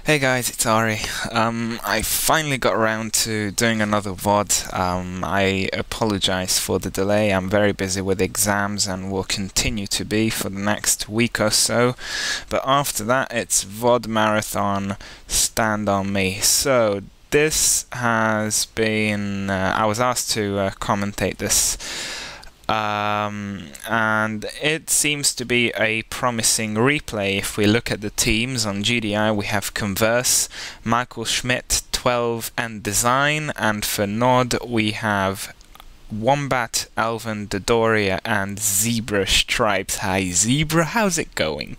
Hey guys, it's Ari. I finally got around to doing another VOD. I apologize for the delay. I'm very busy with exams and will continue to be for the next week or so. But after that, it's VOD Marathon Stand On Me. So this has been... I was asked to commentate this. And it seems to be a promising replay. If we look at the teams on GDI, we have Converse, Michael Schmidt, 12 and Design, and for Nod we have Wombat, Alvin, Dodoria and Zebra Stripes. Hi Zebra, how's it going?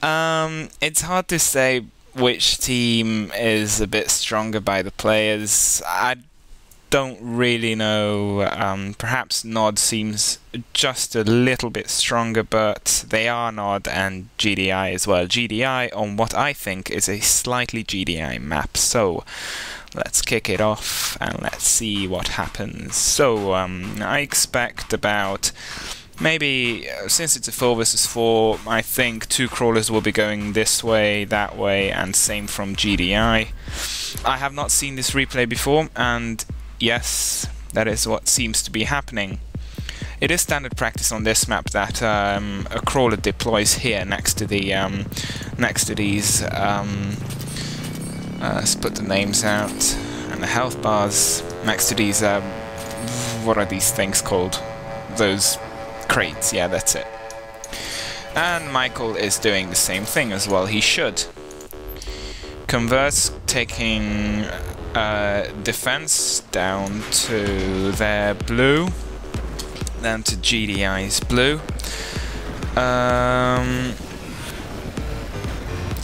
It's hard to say which team is a bit stronger by the players. I don't really know. Perhaps Nod seems just a little bit stronger, but they are Nod and GDI as well. GDI on what I think is a slightly GDI map. So let's kick it off and let's see what happens. So I expect about maybe, since it's a 4 versus 4, I think 2 crawlers will be going this way, that way, and same from GDI. I have not seen this replay before, and yes, that is what seems to be happening. It is standard practice on this map that a crawler deploys here next to the these. Let's put the names out and the health bars next to these. What are these things called? Those crates. Yeah, that's it. And Michael is doing the same thing as well. He should. Converse taking defense down to their blue, then to GDI's blue,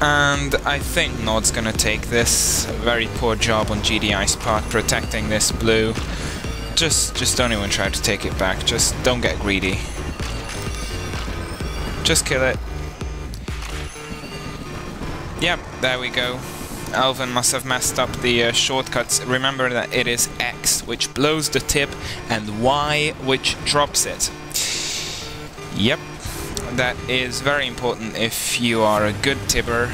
and I think Nod's gonna take this. A very poor job on GDI's part protecting this blue. Just don't even try to take it back. Just don't get greedy. Just kill it. Yep, there we go. Alvin must have messed up the shortcuts. Remember that it is X which blows the tip and Y which drops it. Yep, that is very important. If you are a good tibber,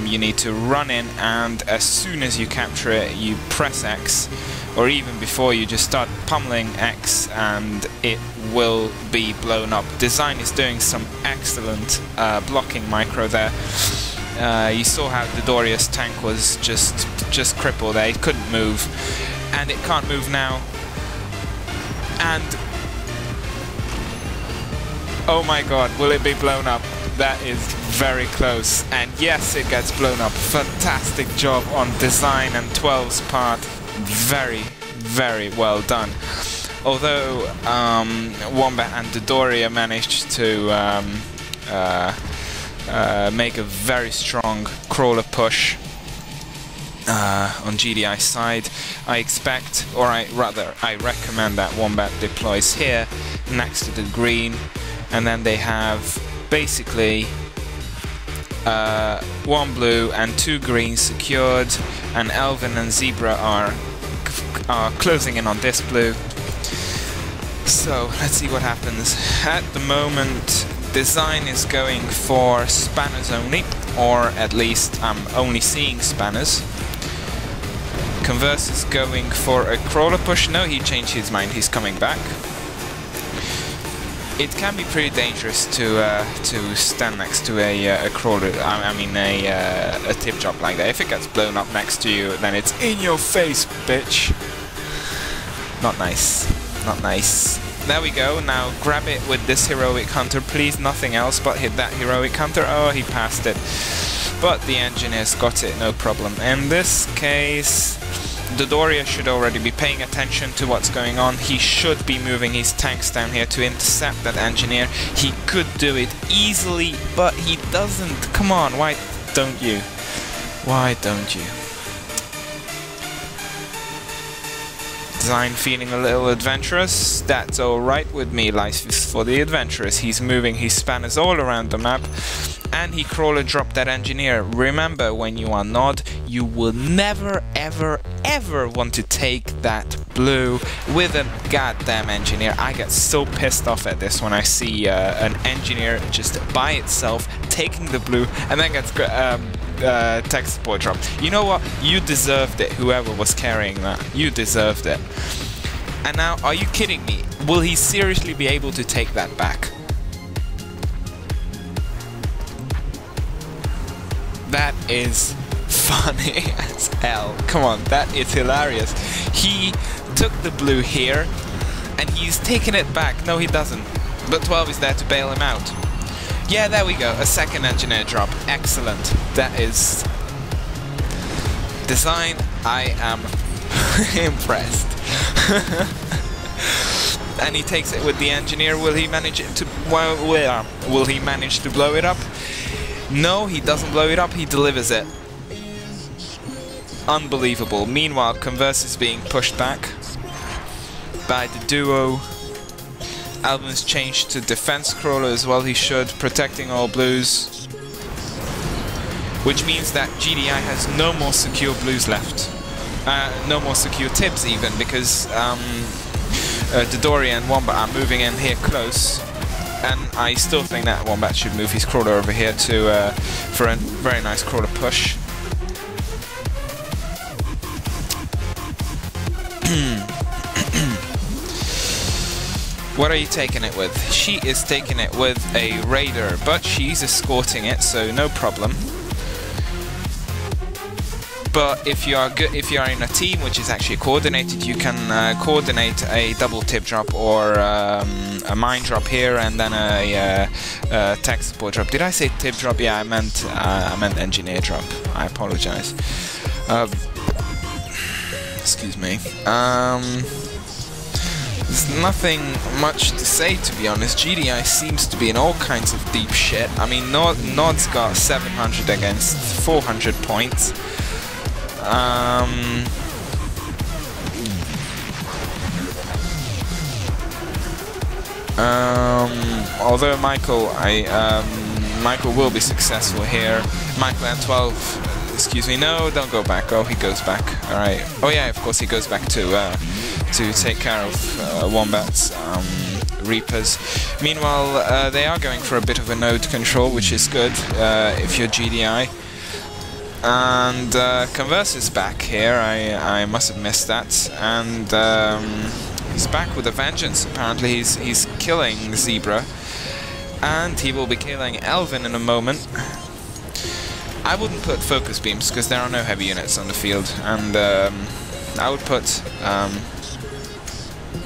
you need to run in, and as soon as you capture it, you press X, or even before, you just start pummeling X and it will be blown up. Design is doing some excellent blocking micro there. You saw how Dodoria's tank was just crippled there. It couldn't move, and it can't move now. And oh my god, will it be blown up? That is very close, and yes, it gets blown up. Fantastic job on Design and 12's part. Very, very well done. Although Wombat and Dodoria managed to make a very strong crawler push on GDI's side. I expect, or I recommend that Wombat deploys here next to the green, and then they have basically 1 blue and 2 greens secured, and Alvin and Zebra are closing in on this blue. So let's see what happens. At the moment, Design is going for spanners only, or at least I'm only seeing spanners. Converse is going for a crawler push. No, he changed his mind, he's coming back. It can be pretty dangerous to stand next to a crawler, I mean a tip drop like that. If it gets blown up next to you, then it's in your face, bitch. Not nice, not nice. There we go, now grab it with this heroic hunter, please, nothing else but hit that heroic hunter. Oh, he passed it. But the engineers got it, no problem. In this case, Dodoria should already be paying attention to what's going on. He should be moving his tanks down here to intercept that engineer. He could do it easily, but he doesn't. Come on, why don't you? Why don't you? Design feeling a little adventurous. That's alright with me, life is for the adventurous. He's moving his spanners all around the map, and he crawler dropped that engineer. Remember, when you are Nod, you will never ever ever want to take that blue with a goddamn engineer. I get so pissed off at this when I see an engineer just by itself taking the blue and then gets tech support drop. You know what? You deserved it, whoever was carrying that. You deserved it. And now, are you kidding me? Will he seriously be able to take that back? That is funny as hell. Come on, that is hilarious. He took the blue here, and he's taking it back. No, he doesn't. But 12 is there to bail him out. Yeah, there we go. A second engineer drop. Excellent. That is... design. I am impressed. And he takes it with the engineer. Will he manage it to... well, will he manage to blow it up? No, he doesn't blow it up. He delivers it. Unbelievable. Meanwhile, Converse is being pushed back by the duo. Alvin's changed to defense crawler as well. He should, protecting all blues, which means that GDI has no more secure blues left. No more secure tibs even, because Dodori and Wombat are moving in here close, and I still think that Wombat should move his crawler over here to for a very nice crawler push. What are you taking it with? She is taking it with a raider, but she's escorting it, so no problem. But if you are in a team which is actually coordinated, you can coordinate a double tip drop or a mine drop here, and then a tech support drop. Did I say tip drop? Yeah, I meant engineer drop. I apologize. Excuse me. There's nothing much to say, to be honest. GDI seems to be in all kinds of deep shit. I mean, Nod's got 700 against 400 points. Although Michael will be successful here. Michael and 12, excuse me, no, don't go back. Oh, he goes back. All right. Oh yeah, of course he goes back to take care of Wombat's Reapers. Meanwhile, they are going for a bit of a node control, which is good if you're GDI. And Converse is back here. I must have missed that. And he's back with a vengeance. Apparently, he's killing Zebra, and he will be killing Elvin in a moment. I wouldn't put focus beams because there are no heavy units on the field, and I would put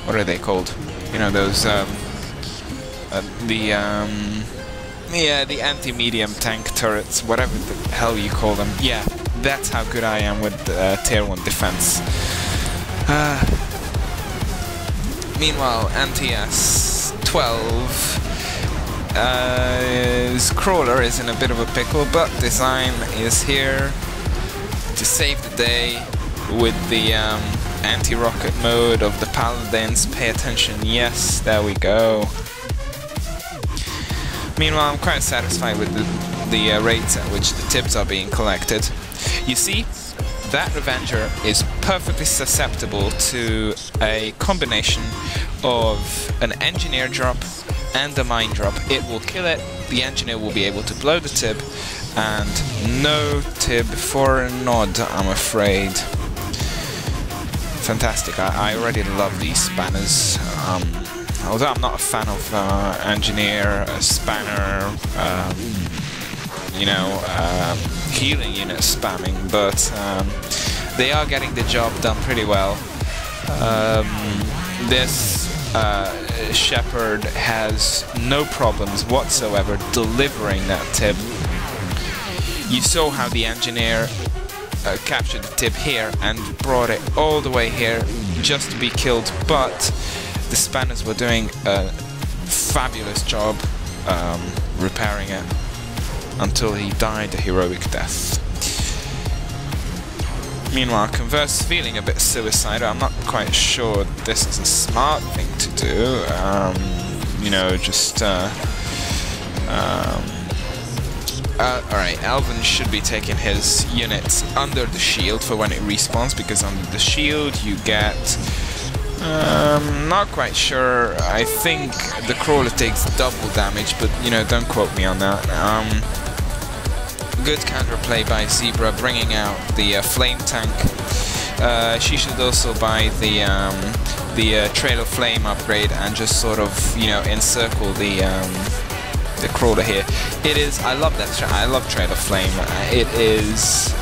what are they called? You know, those the anti-medium tank turrets, whatever the hell you call them. Yeah, that's how good I am with tier 1 defense. Meanwhile, NTS 12 his crawler is in a bit of a pickle, but Design is here to save the day with the anti-rocket mode of the Paladins. Pay attention. Yes, there we go. Meanwhile, I'm quite satisfied with the rates at which the tips are being collected. You see, that Revenger is perfectly susceptible to a combination of an engineer drop and a mine drop. It will kill it, the engineer will be able to blow the tib, and no tib for a nod, I'm afraid. Fantastic. I already love these spanners. Although I'm not a fan of engineer, spanner, you know, healing unit spamming, but they are getting the job done pretty well. This Shepherd has no problems whatsoever delivering that tib. You saw how the engineer captured the tib here and brought it all the way here just to be killed, but the spanners were doing a fabulous job repairing it until he died a heroic death. Meanwhile, Converse is feeling a bit suicidal. I'm not quite sure this is a smart thing to do. You know, just alright, Alvin should be taking his units under the shield for when it respawns, because under the shield you get... not quite sure. I think the crawler takes double damage, but you know, don't quote me on that. Good counterplay by Zebra, bringing out the flame tank. She should also buy the Trail of Flame upgrade and just sort of, you know, encircle the crawler here. It is. I love that. I love Trail of Flame. It is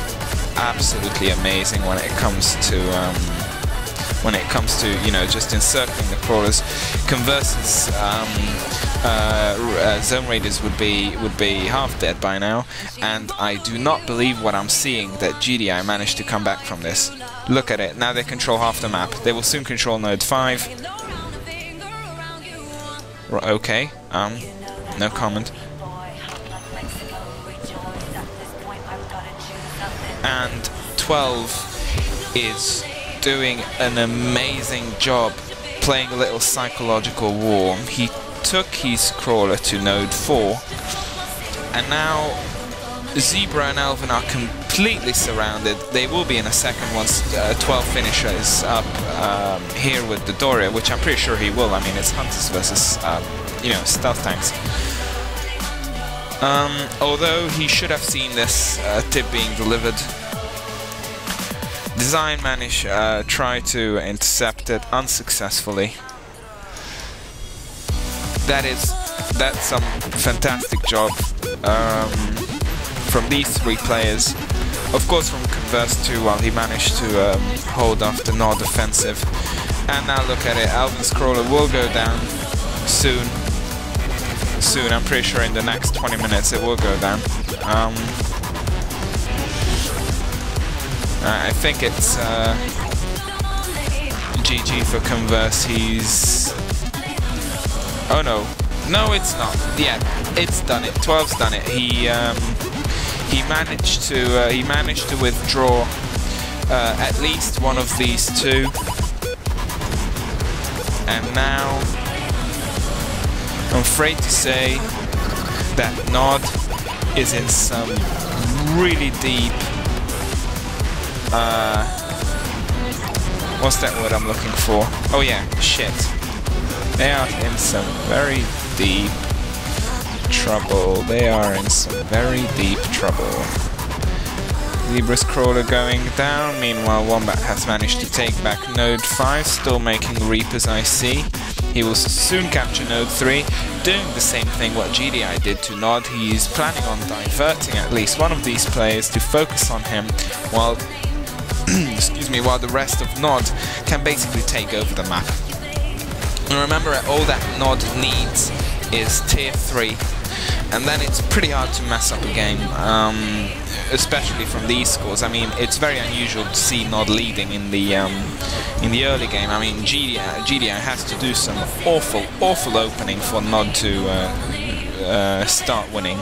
absolutely amazing when it comes to you know, just encircling the crawlers. Conversus zone raiders would be half dead by now, and I do not believe what I'm seeing, that GDI managed to come back from this. Look at it, now they control half the map. They will soon control node 5. Okay, no comment. And 12 is doing an amazing job playing a little psychological war. He took his crawler to node 4, and now Zebra and Elven are completely surrounded. They will be in a second once 12 finishes up here with the Doria, which I'm pretty sure he will. I mean, it's Hunters versus you know, stealth tanks. Although he should have seen this tip being delivered. Design managed try to intercept it unsuccessfully. That's some fantastic job from these 3 players. Of course, from Converse too, while he managed to hold off the Nord offensive. And now look at it, Elven's crawler will go down soon. Soon, I'm pretty sure in the next 20 minutes it will go down. I think it's GG for Converse. He's... Oh no. No, it's not. Yeah, it's done it. 12's done it. He managed to withdraw at least one of these 2. And now I'm afraid to say that Nod is in some really deep what's that word I'm looking for? Oh yeah, shit. They are in some very deep trouble. They are in some very deep trouble. Zebra's crawler going down. Meanwhile, Wombat has managed to take back node 5, still making Reapers, I see. He will soon capture node 3, doing the same thing what GDI did to Nod. He's planning on diverting at least one of these players to focus on him, while excuse me, while the rest of Nod can basically take over the map. And remember, all that Nod needs is tier 3, and then it's pretty hard to mess up a game, especially from these scores. I mean, it's very unusual to see Nod leading in the early game. I mean, GDI has to do some awful opening for Nod to start winning.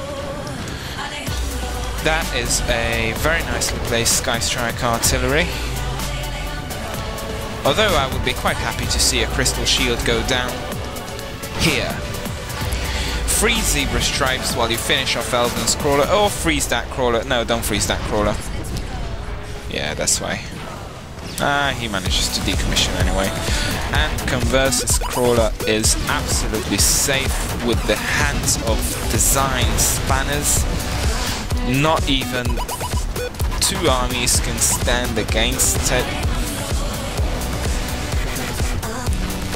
That is a very nicely placed Sky Strike artillery. Although I would be quite happy to see a Crystal Shield go down here. Freeze Zebra Stripes while you finish off Elven's crawler, or freeze that crawler. No, don't freeze that crawler. Yeah, that's why. He manages to decommission anyway. And Converse's crawler is absolutely safe with the hands of Design Spanners. Not even 2 armies can stand against it.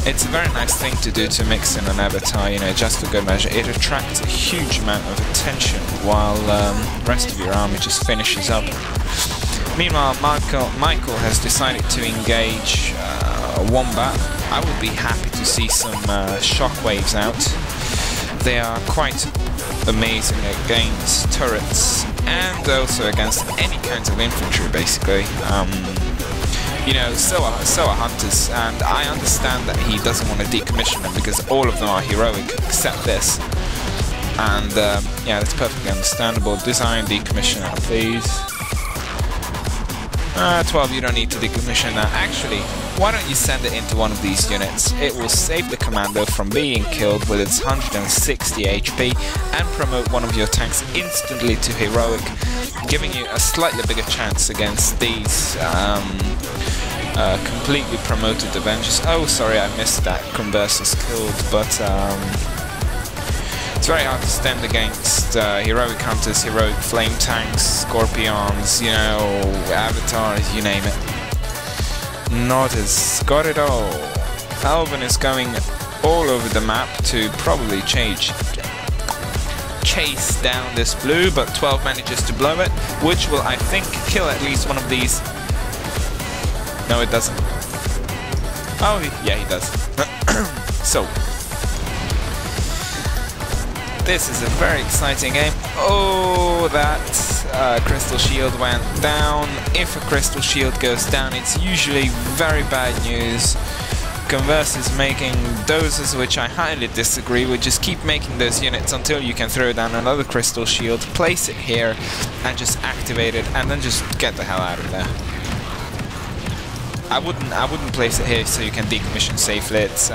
It's a very nice thing to do, to mix in an avatar, you know, just for good measure. It attracts a huge amount of attention while the rest of your army just finishes up. Meanwhile, Michael has decided to engage Wombat. I would be happy to see some shockwaves out. They are quite amazing against turrets and also against any kinds of infantry, basically. You know, so are Hunters, and I understand that he doesn't want to decommission them because all of them are heroic except this. And yeah, that's perfectly understandable. Design decommission that, please. 12, you don't need to decommission that. Actually, why don't you send it into one of these units? It will save the commando from being killed with its 160 HP and promote one of your tanks instantly to heroic, giving you a slightly bigger chance against these completely promoted Avengers. Oh, sorry, I missed that. Converse is killed, but It's very hard to stand against heroic hunters, heroic flame tanks, scorpions, you know, avatars, you name it. Nod has got it all. Alvin is going all over the map to probably chase down this blue, but 12 manages to blow it, which will, I think, kill at least one of these. No, it doesn't. Oh, yeah, he does. So, this is a very exciting game. Oh, that crystal shield went down. If a crystal shield goes down, it's usually very bad news. Converse is making doses, which I highly disagree with. Just keep making those units until you can throw down another crystal shield, place it here, and just activate it, and then just get the hell out of there. I wouldn't place it here so you can decommission safely. It's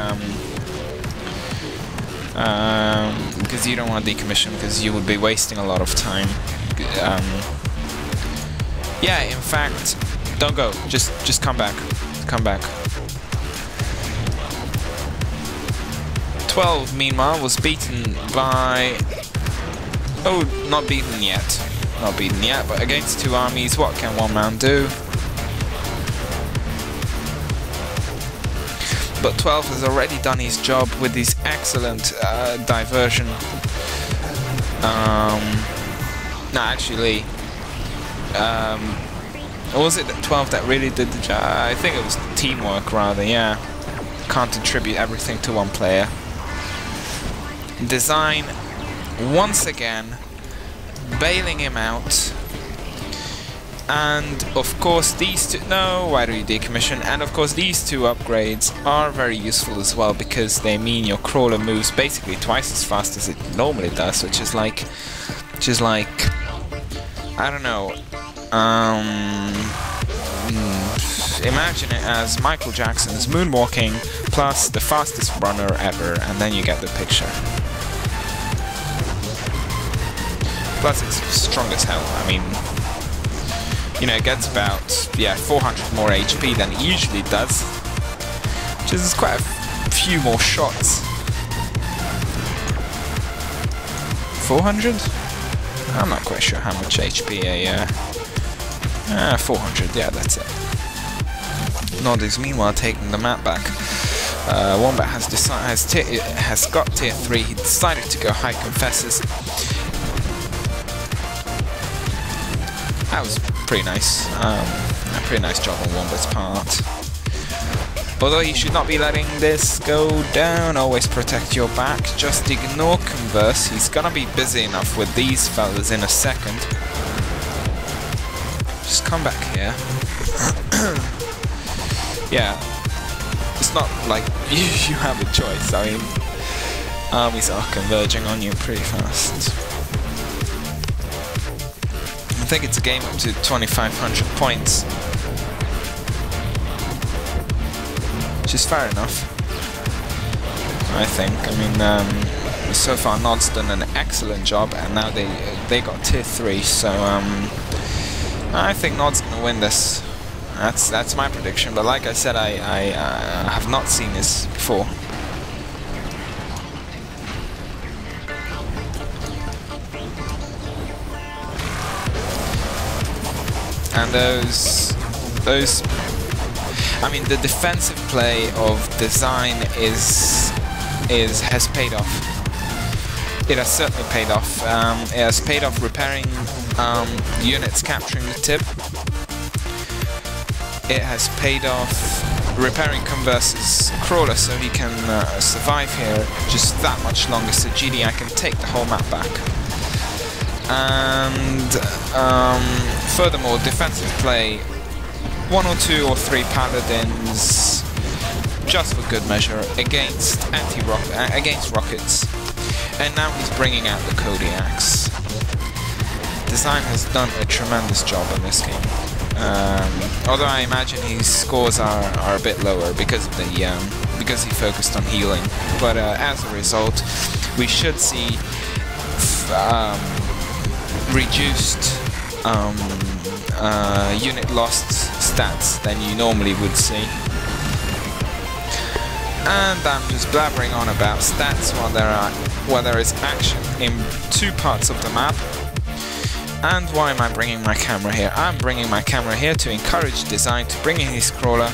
because you don't want to decommission, because you would be wasting a lot of time. Yeah, in fact, don't go. Just come back. Come back. 12, meanwhile, was beaten by... Oh, not beaten yet. Not beaten yet, but against two armies, what can one man do? But 12 has already done his job with his excellent diversion. No, actually... or was it 12 that really did the job? I think it was teamwork, rather, yeah. Can't attribute everything to one player. Design, once again, bailing him out. And of course these two... No, why do you decommission? And of course these two upgrades are very useful as well, because they mean your crawler moves basically twice as fast as it normally does, which is like... I don't know... imagine it as Michael Jackson's moonwalking plus the fastest runner ever, and then you get the picture. Plus it's strong as hell. I mean, you know, it gets about, yeah, 400 more HP than it usually does, which is quite a few more shots. 400? I'm not quite sure how much HP a 400, yeah, that's it. Nod is meanwhile taking the map back. Wombat has got tier 3. He decided to go high confessors. That was pretty nice. A pretty nice job on Wombat's part. Although you should not be letting this go down. Always protect your back. Just ignore Converse. He's gonna be busy enough with these fellas in a second. Just come back here. Yeah. It's not like you have a choice. I mean, armies are converging on you pretty fast. I think it's a game up to 2,500 points, which is fair enough, I think. I mean, so far Nod's done an excellent job, and now they got tier 3, so I think Nod's gonna win this. That's my prediction, but like I said, I have not seen this before. And those, I mean, the defensive play of design has paid off. It has certainly paid off. It has paid off repairing units capturing the tip. It has paid off repairing Converse's crawler so he can survive here just that much longer, so GDI can take the whole map back. And furthermore, defensive play, 1 or 2 or 3 paladins, just for good measure, against against rockets. And now he's bringing out the Kodiaks. Design has done a tremendous job in this game. Although I imagine his scores are a bit lower because of the because he focused on healing. But as a result, we should see reduced unit lost stats than you normally would see. And I'm just blabbering on about stats while there are where there is action in 2 parts of the map. And why am I bringing my camera here? I'm bringing my camera here to encourage Design to bring in his crawler.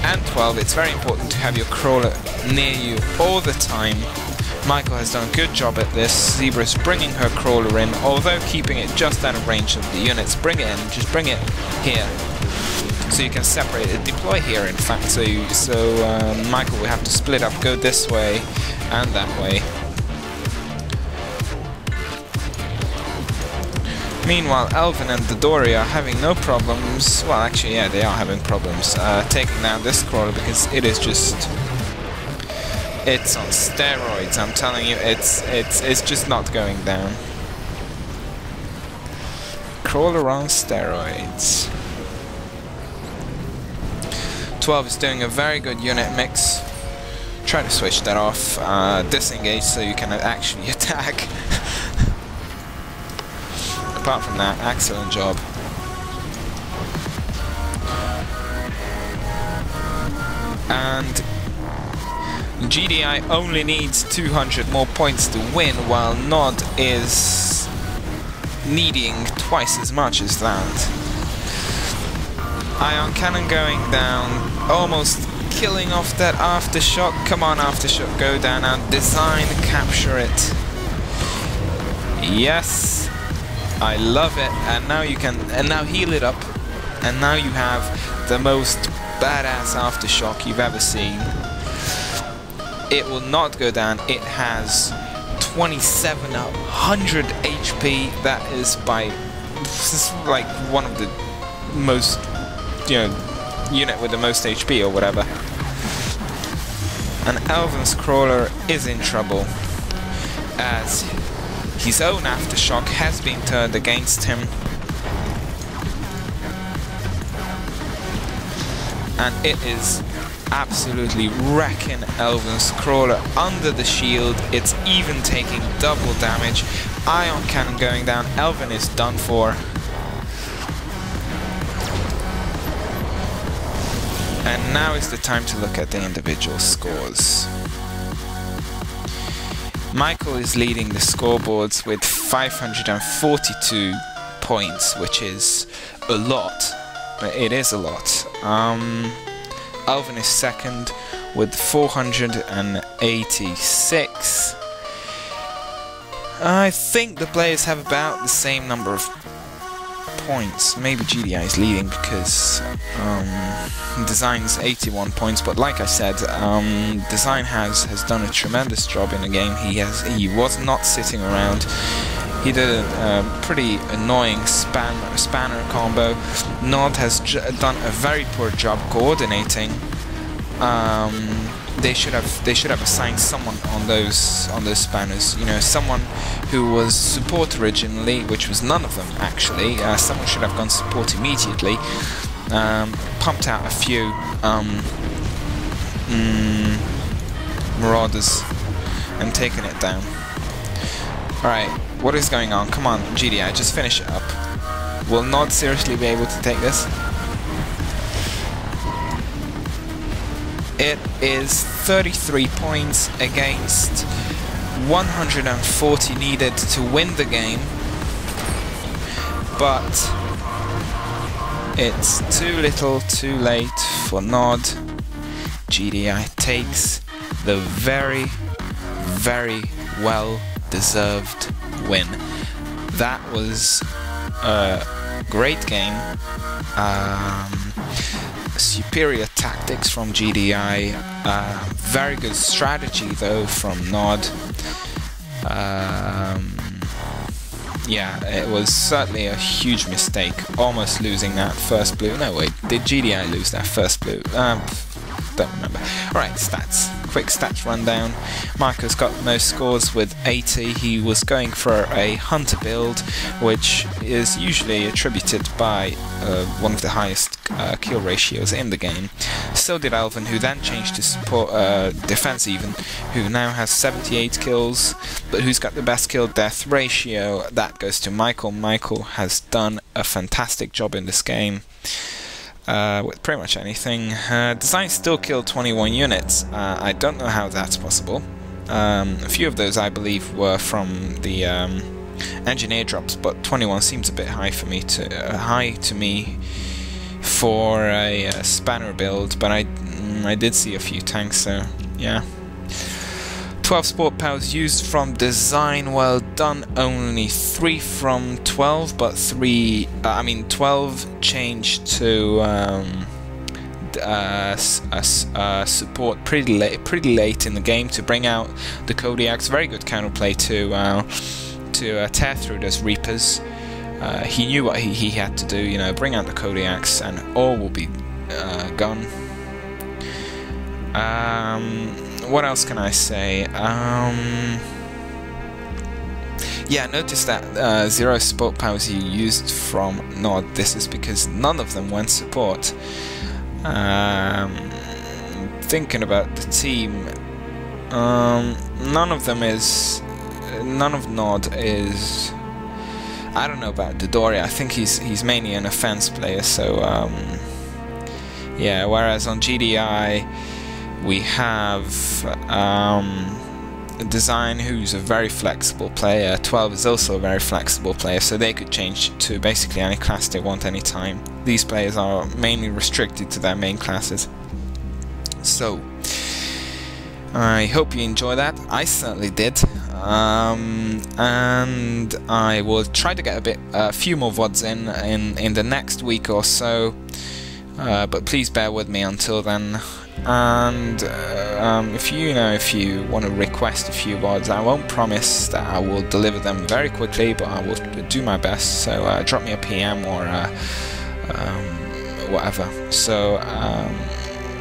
And 12, it's very important to have your crawler near you all the time. Michael has done a good job at this. Zebra's bringing her crawler in, although keeping it just out of range of the units. Bring it in, just bring it here. So you can separate it, deploy here in fact, so Michael will have to split up, go this way and that way. Meanwhile, Elvin and Dodori are having no problems, well actually yeah, they are having problems taking down this crawler, because it is just... it's on steroids, I'm telling you, it's just not going down. Crawler on steroids. 12 is doing a very good unit mix. Try to switch that off. Disengage so you can actually attack. Apart from that, excellent job. And GDI only needs 200 more points to win, while Nod is needing twice as much as that. Ion cannon going down, almost killing off that aftershock. Come on, aftershock, go down now. Design, capture it. Yes, I love it. And now you can, and now heal it up. And now you have the most badass aftershock you've ever seen. It will not go down. It has 2700 HP. That is by like one of the most, you know, unit with the most HP or whatever. And Elvin's crawler is in trouble, as his own aftershock has been turned against him. And it is absolutely wrecking Elvin's crawler under the shield. It's even taking double damage. Ion cannon going down. Elvin is done for. And now is the time to look at the individual scores. Michael is leading the scoreboards with 542 points, which is a lot. It is a lot. Elvin is second with 486. I think the players have about the same number of points. Maybe GDI is leading because Design's 81 points, but like I said, Design has done a tremendous job in the game. He was not sitting around. He did a pretty annoying spanner combo. Nod has done a very poor job coordinating. They should have assigned someone on those spanners. You know, someone who was support originally, which was none of them actually. Someone should have gone support immediately. Pumped out a few Marauders and taken it down. Alright, what is going on? Come on, GDI, just finish it up. Will Nod seriously be able to take this? It is 33 points against 140 needed to win the game, but it's too little too late for Nod. GDI takes the very, very well deserved win. That was a great game. Superior tactics from GDI, very good strategy though from Nod. Yeah, it was certainly a huge mistake, almost losing that first blue. No wait, did GDI lose that first blue? Don't remember. Alright, stats. Quick stats rundown. Marco's got most scores with 80. He was going for a hunter build, which is usually attributed by one of the highest kill ratios in the game. So did Elvin, who then changed to support defense even, who now has 78 kills, but who's got the best kill death ratio. That goes to Michael. Michael has done a fantastic job in this game. With pretty much anything. Design still killed 21 units. I don't know how that's possible. A few of those, I believe, were from the engineer drops, but 21 seems a bit high for me to me for a spanner build. But I did see a few tanks, so yeah. 12 sport powers used from design, well done. Only 3 from 12, but 12 changed to support pretty late in the game to bring out the Kodiaks. Very good counterplay to tear through those Reapers. He knew what he had to do, you know, bring out the Kodiaks and all will be gone. What else can I say? Yeah, notice that 0 support powers you used from Nod. This is because none of them went support. Thinking about the team, none of Nod is. I don't know about Dodoria. I think he's mainly an offense player. So yeah. Whereas on GDI we have Design, who's a very flexible player. 12 is also a very flexible player, so they could change to basically any class they want anytime. These players are mainly restricted to their main classes. So I hope you enjoy that. I certainly did. And I will try to get a few more VODs in the next week or so. But please bear with me until then. And if you want to request a few VODs, I won't promise that I will deliver them very quickly, but I will do my best. So drop me a PM or whatever. So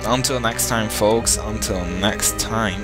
until next time, folks. Until next time.